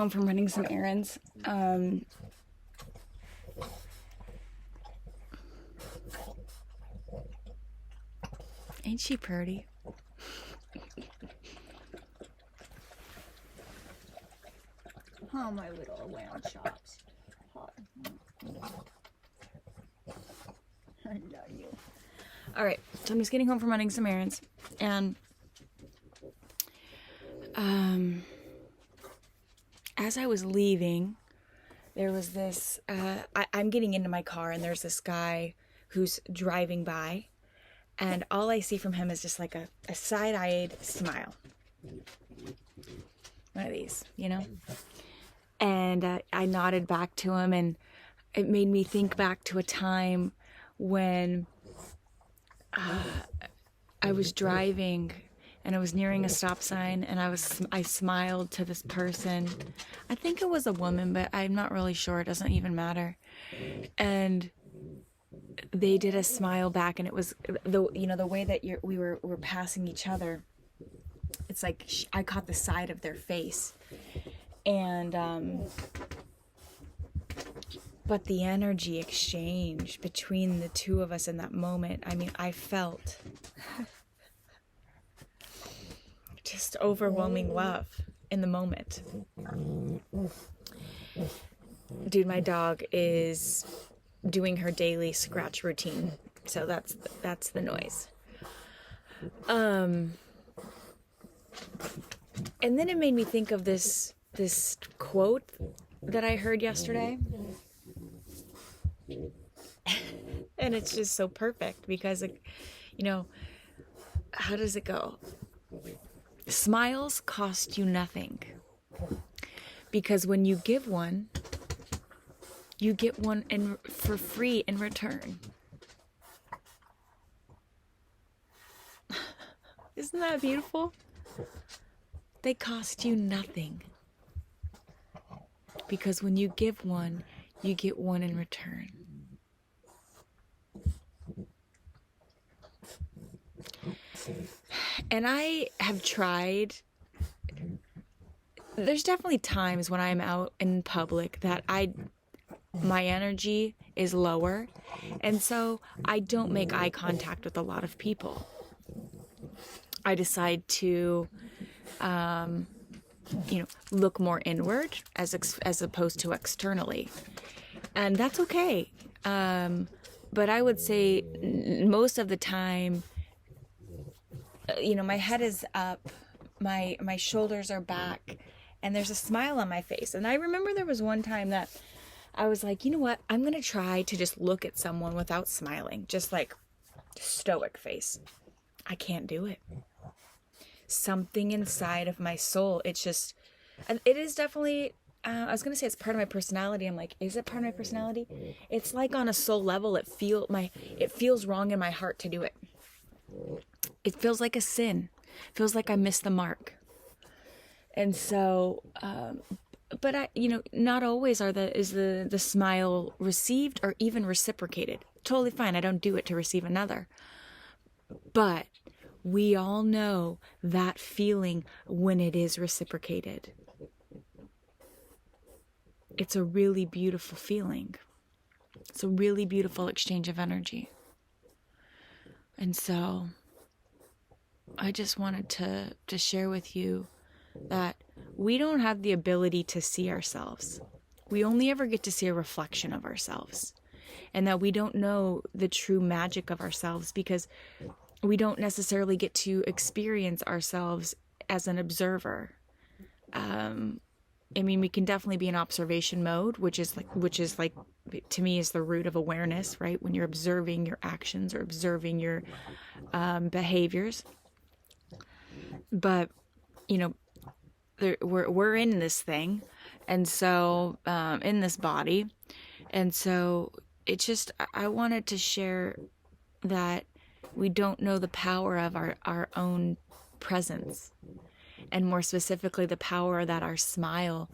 home from running some errands. Ain't she pretty? Oh, my little lamb chops. I love you. All right, so I'm just getting home from running some errands, and as I was leaving, there was this, I'm getting into my car, and there's this guy who's driving by, and all I see from him is just like a side-eyed smile. One of these, you know? And I nodded back to him, and it made me think back to a time when I was driving and I was nearing a stop sign, and I smiled to this person. I think it was a woman, but I'm not really sure. It doesn't even matter. And they did a smile back, and it was the way that we were passing each other. It's like I caught the side of their face, and but the energy exchange between the two of us in that moment, I mean, I felt just overwhelming love in the moment. Dude, my dog is doing her daily scratch routine, so that's the noise. And then it made me think of this quote that I heard yesterday. And it's just so perfect because, you know, how does it go? Smiles cost you nothing, because when you give one, you get one for free in return. Isn't that beautiful? They cost you nothing, because when you give one, you get one in return. And I have tried, there's definitely times when I'm out in public that my energy is lower, and so I don't make eye contact with a lot of people. I decide to look more inward as opposed to externally, and that's okay. But I would say most of the time, my head is up, my shoulders are back, and there's a smile on my face. And I remember there was one time that I was like, you know what? I'm going to try to just look at someone without smiling, just like stoic face. I can't do it. Something inside of my soul, it is definitely, I was going to say it's part of my personality. I'm like, is it part of my personality? It's like on a soul level, it feels wrong in my heart to do it. It feels like a sin. It feels like I missed the mark. And so, but not always is the smile received or even reciprocated. Totally fine. I don't do it to receive another. But we all know that feeling when it is reciprocated. It's a really beautiful feeling. It's a really beautiful exchange of energy. And so I just wanted to share with you that we don't have the ability to see ourselves. We only ever get to see a reflection of ourselves. And that we don't know the true magic of ourselves because we don't necessarily get to experience ourselves as an observer. We can definitely be in observation mode, which is like to me is the root of awareness, right? When you're observing your actions or observing your behaviors. But we're in this thing, and so in this body, and so it's just I wanted to share that we don't know the power of our own presence, and more specifically the power that our smile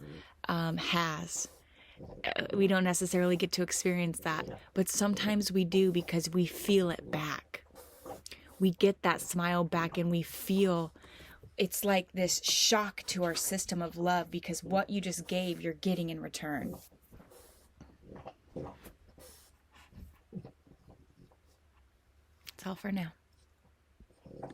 has. We don't necessarily get to experience that, but sometimes we do because we feel it back. We get that smile back and we feel it's like this shock to our system of love, because what you just gave, you're getting in return. That's all for now.